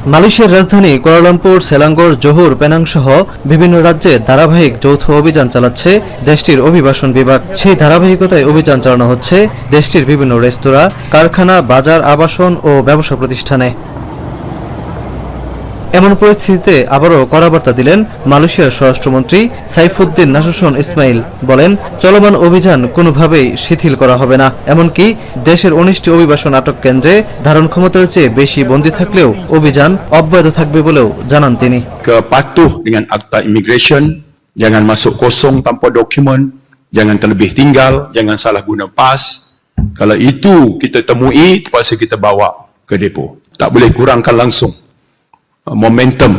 মালয়েশিয়ার রাজধানী কুয়ালালামপুর, সেলাঙ্গোর, জোহর, পেনাং সহ বিভিন্ন রাজ্যে ধারাবাহিক যৌথ অভিযান চালাচ্ছে দেশটির অভিবাসন বিভাগ। সেই ধারাবাহিকতায় অভিযান চালানো হচ্ছে দেশটির বিভিন্ন রেস্তোরাঁ, কারখানা, বাজার, আবাসন ও ব্যবসা প্রতিষ্ঠানে। এমন পরিস্থিতিতে আবারও কড়া বার্তা দিলেন মালয়েশিয়ার স্বরাষ্ট্রমন্ত্রী সাইফুদ্দিন নাসুশন ইসমাইল। বলেন, চলমান অভিযান কোনোভাবেই শিথিল করা হবে না। এমনকি দেশের 19টি অভিবাসন আটক কেন্দ্রে ধারণ ক্ষমতার চেয়ে বেশি বন্দী থাকলেও অভিযান অব্যাহত থাকবে বলেও জানান তিনি। Patuh dengan akta immigration, jangan masuk kosong tanpa dokumen, jangan terlebih tinggal, jangan salah guna pas. Kalau itu kita temui, terpaksa kita bawa ke depo. Tak boleh kurangkan langsung momentum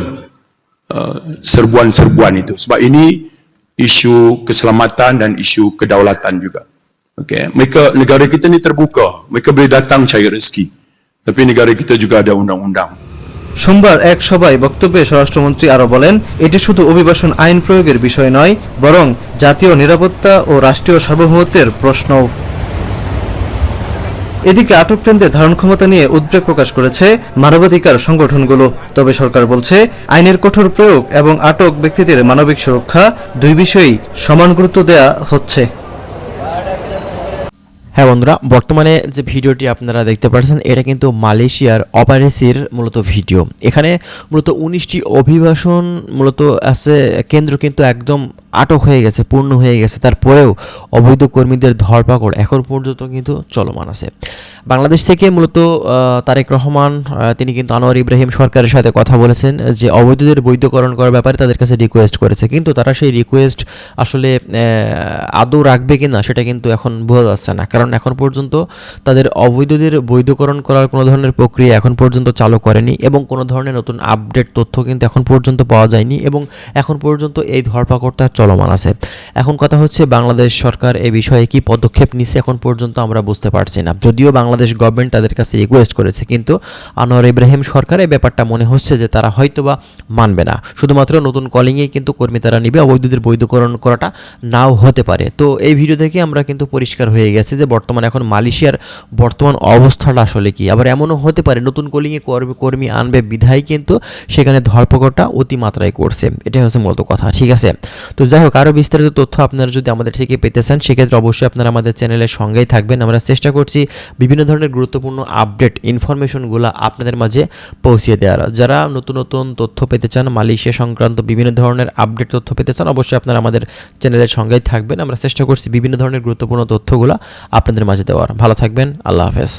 serbuan-serbuan itu. Sebab ini isu keselamatan dan isu kedaulatan juga. Okay. Negara kita ni terbuka. Mereka boleh datang cari rezeki. Tapi negara kita juga ada undang-undang. সোমবার এক সভায় বক্তব্যে স্বরাষ্ট্রমন্ত্রী আরও বলেন, এটি শুধু অভিবাসন আইন প্রয়োগের বিষয় নয়, বরং জাতীয় নিরাপত্তা ও রাষ্ট্রীয় সার্বভৌমত্বের প্রশ্নও। এদিকে আটক কেন্দ্রে ধারণ ক্ষমতা নিয়ে উদ্বেগ প্রকাশ করেছে মানবাধিকার সংগঠনগুলো। তবে সরকার বলছে, আইনের কঠোর প্রয়োগ এবং আটক ব্যক্তিদের মানবিক সুরক্ষা দুই বিষয়েই সমান গুরুত্ব দেয়া হচ্ছে। হ্যাঁ বন্ধুরা, বর্তমানে যে ভিডিওটি আপনারা দেখতে পাচ্ছেন এটা কিন্তু মালয়েশিয়ার অপারেসির মূলত ভিডিও। এখানে মূলত 19টি অভিবাসন মূলত আছে কেন্দ্র কিন্তু একদম আটক হয়ে গেছে, পূর্ণ হয়ে গেছে। তারপরেও অবৈধ কর্মীদের ধরপাকড় এখন পর্যন্ত কিন্তু চলমান আছে। বাংলাদেশ থেকে মূলত তারেক রহমান তিনি কিন্তু আনোয়ার ইব্রাহিম সরকারের সাথে কথা বলেছেন যে অবৈধদের বৈধকরণ করার ব্যাপারে তাদের কাছে রিকোয়েস্ট করেছে, কিন্তু তারা সেই রিকোয়েস্ট আসলে আদৌ রাখবে কিনা সেটা কিন্তু এখন বোঝা যাচ্ছে না। কারণ এখন পর্যন্ত তাদের অবৈধদের বৈধকরণ করার কোনো ধরনের প্রক্রিয়া এখন পর্যন্ত চালু করেনি এবং কোনো ধরনের নতুন আপডেট তথ্য কিন্তু এখন পর্যন্ত পাওয়া যায়নি এবং এখন পর্যন্ত এই ধরপাকড়টা চলমান আছে। এখন কথা হচ্ছে বাংলাদেশ সরকার এই বিষয়ে কি পদক্ষেপ নিচ্ছে এখন পর্যন্ত আমরা বুঝতে পারছি না। যদিও বাংলাদেশ গভর্নমেন্ট তাদের কাছে রিকোয়েস্ট করেছে, কিন্তু আনোয়ার ইব্রাহিম সরকার এই ব্যাপারটা মনে হচ্ছে যে তারা হয়তোবা মানবে না। শুধুমাত্র নতুন কলিংয়ে কিন্তু কর্মী তারা নিবে, অবৈধদের বৈধকরণ করাটা নাও হতে পারে। তো এই ভিডিও থেকে আমরা কিন্তু পরিষ্কার হয়ে গেছে যে বর্তমানে এখন মালয়েশিয়ার বর্তমান অবস্থাটা আসলে কি। আবার এমনও হতে পারে নতুন কলিংয়ে কর্মী আনবে বিধায় কিন্তু সেখানে ধরপাকড়টা অতিমাত্রায় করছে। এটাই হচ্ছে মূলত কথা, ঠিক আছে। তো যাই হোক, আরও বিস্তারিত তথ্য আপনারা যদি আমাদের থেকে পেতে চান সেক্ষেত্রে অবশ্যই আপনারা আমাদের চ্যানেলের সঙ্গেই থাকবেন। আমরা চেষ্টা করছি বিভিন্ন ধরনের গুরুত্বপূর্ণ আপডেট ইনফরমেশনগুলো আপনাদের মাঝে পৌঁছিয়ে দেওয়ার। যারা নতুন নতুন তথ্য পেতে চান, মালয়েশিয়া সংক্রান্ত বিভিন্ন ধরনের আপডেট তথ্য পেতে চান, অবশ্যই আপনারা আমাদের চ্যানেলের সঙ্গেই থাকবেন। আমরা চেষ্টা করছি বিভিন্ন ধরনের গুরুত্বপূর্ণ তথ্যগুলো আপনাদের মাঝে দেওয়ার। ভালো থাকবেন, আল্লাহ হাফেজ।